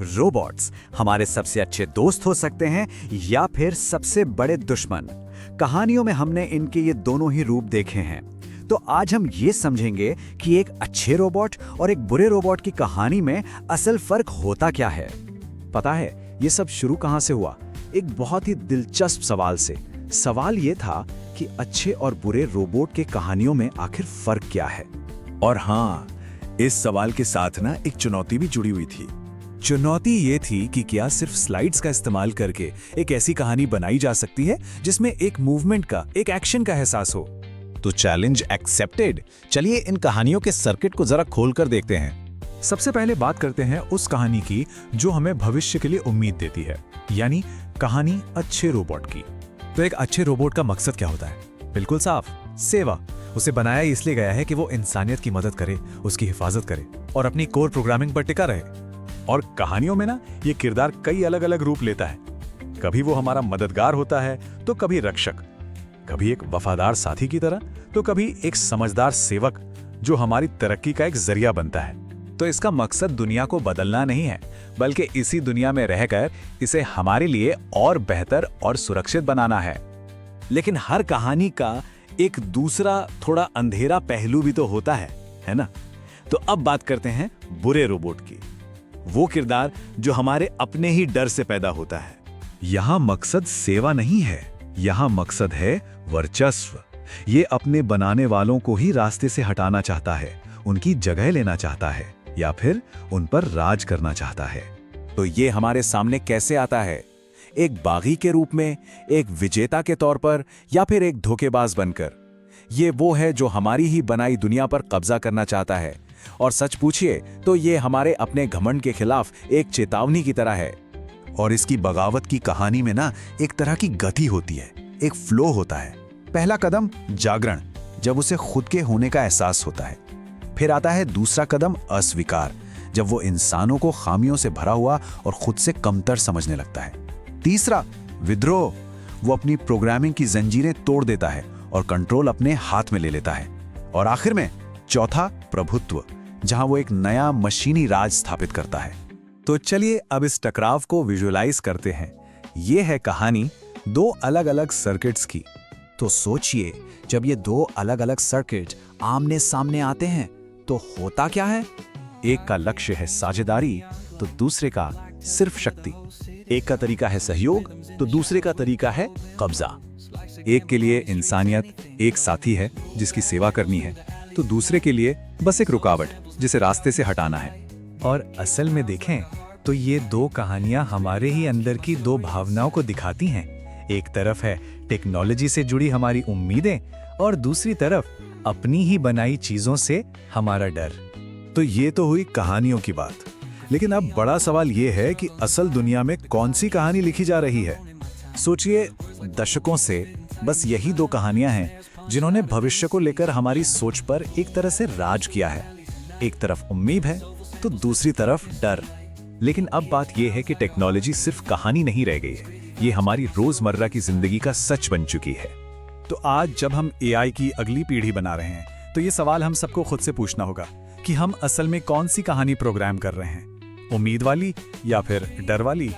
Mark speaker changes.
Speaker 1: Robots हमारे सबसे अच्छे दोस्त हो सकते हैं या फिर सबसे बड़े दुश्मन। कहानियों में हमने इनके ये दोनों ही रूप देखे हैं। तो आज हम ये समझेंगे कि एक अच्छे रोबोट और एक बुरे रोबोट की कहानी में असल फर्क होता क्या है।
Speaker 2: पता है ये सब शुरू कहाँ से हुआ? एक बहुत ही दिलचस्प सवाल से। सवाल ये था कि अच्छे और बुरे रोबोट के कहानियों में आखिर फर्क क्या है।
Speaker 3: और हाँ, इस सवाल के साथ ना एक चुनौती भी जुड़ी हुई थी। चुनौती ये थी कि क्या सिर्फ स्लाइड्स का इस्तेमाल करके एक ऐसी कहानी बनाई जा सकती है जिसमें एक मूवमेंट का, एक एक्शन का एहसास हो।
Speaker 4: तो चैलेंज एक्सेप्टेड। चलिए इन कहानियों के सर्किट को जरा खोलकर देखते हैं।
Speaker 2: सबसे पहले बात करते हैं उस कहानी की जो हमें भविष्य के लिए उम्मीद देती है, यानी कहानी अच्छे रोबोट की। तो एक अच्छे रोबोट का मकसद क्या होता है? बिल्कुल साफ, सेवा। उसे बनाया इसलिए गया है कि वो इंसानियत की मदद करे, उसकी हिफाजत करे और अपनी कोर प्रोग्रामिंग पर टिका रहे। और कहानियों में ना ये किरदार कई अलग अलग रूप लेता है। कभी वो हमारा मददगार होता है तो कभी रक्षक, कभी एक वफादार साथी की तरह, तो कभी एक समझदार सेवक जो हमारी तरक्की का एक जरिया बनता है। तो इसका मकसद दुनिया को बदलना नहीं है, बल्कि इसी दुनिया में रहकर इसे हमारे लिए और बेहतर और सुरक्षित बनाना है।
Speaker 3: लेकिन हर कहानी का एक दूसरा थोड़ा अंधेरा पहलू भी तो होता है ना? तो अब बात करते हैं बुरे रोबोट की। वो किरदार जो हमारे अपने ही डर से पैदा होता है।
Speaker 5: यहाँ मकसद सेवा नहीं है, यहाँ मकसद है वर्चस्व। ये अपने बनाने वालों को ही रास्ते से हटाना चाहता है, उनकी जगह लेना चाहता है या फिर उन पर राज करना चाहता है।
Speaker 3: तो ये हमारे सामने कैसे आता है? एक बागी के रूप में, एक विजेता के तौर पर, या फिर एक धोखेबाज बनकर? ये वो है जो हमारी ही बनाई दुनिया पर कब्जा करना चाहता है। और सच पूछिए तो ये हमारे अपने घमंड के खिलाफ एक चेतावनी की तरह है।
Speaker 5: और इसकी बगावत की कहानी में ना एक तरह की गति होती है, एक फ्लो होता है। पहला कदम जागरण, जब उसे खुद के होने का एहसास होता है। फिर आता है दूसरा कदम अस्वीकार, जब वो इंसानों को खामियों से भरा हुआ और खुद से कमतर समझने लगता है। तीसरा विद्रोह, वो अपनी प्रोग्रामिंग की जंजीरें तोड़ देता है और कंट्रोल अपने हाथ में ले लेता है। और आखिर में चौथा प्रभुत्व, जहां वो एक नया मशीनी राज स्थापित करता है।
Speaker 3: तो चलिए अब इस टकराव को विजुअलाइज करते हैं। ये है कहानी दो अलग अलग सर्किट्स की।
Speaker 1: तो सोचिए, जब ये दो अलग अलग सर्किट आमने सामने आते हैं तो होता क्या है?
Speaker 2: एक का लक्ष्य है साझेदारी तो दूसरे का सिर्फ शक्ति। एक का तरीका है सहयोग तो दूसरे का तरीका है कब्जा। एक के लिए इंसानियत एक साथी है जिसकी सेवा करनी है, तो दूसरे के लिए बस एक रुकावट जिसे रास्ते से हटाना है। और असल में देखें तो ये दो कहानियां हमारे ही अंदर की दो भावनाओं को दिखाती हैं। एक तरफ है टेक्नोलॉजी से जुड़ी हमारी उम्मीदें और दूसरी तरफ अपनी ही बनाई चीजों से हमारा डर।
Speaker 5: तो ये तो हुई कहानियों की बात, लेकिन अब बड़ा सवाल ये है कि असल दुनिया में कौन सी कहानी लिखी जा रही है।
Speaker 2: सोचिए, दशकों से बस यही दो कहानियां हैं जिन्होंने भविष्य को लेकर हमारी सोच पर एक तरह से राज किया है। एक तरफ उम्मीद है तो दूसरी तरफ डर। लेकिन अब बात यह है कि टेक्नोलॉजी सिर्फ कहानी नहीं रह गई है, ये हमारी रोजमर्रा की जिंदगी का सच बन चुकी है। तो आज जब हम एआई की अगली पीढ़ी बना रहे हैं तो ये सवाल हम सबको खुद से पूछना होगा कि हम असल में कौन सी कहानी प्रोग्राम कर रहे हैं, उम्मीद वाली या फिर डर वाली।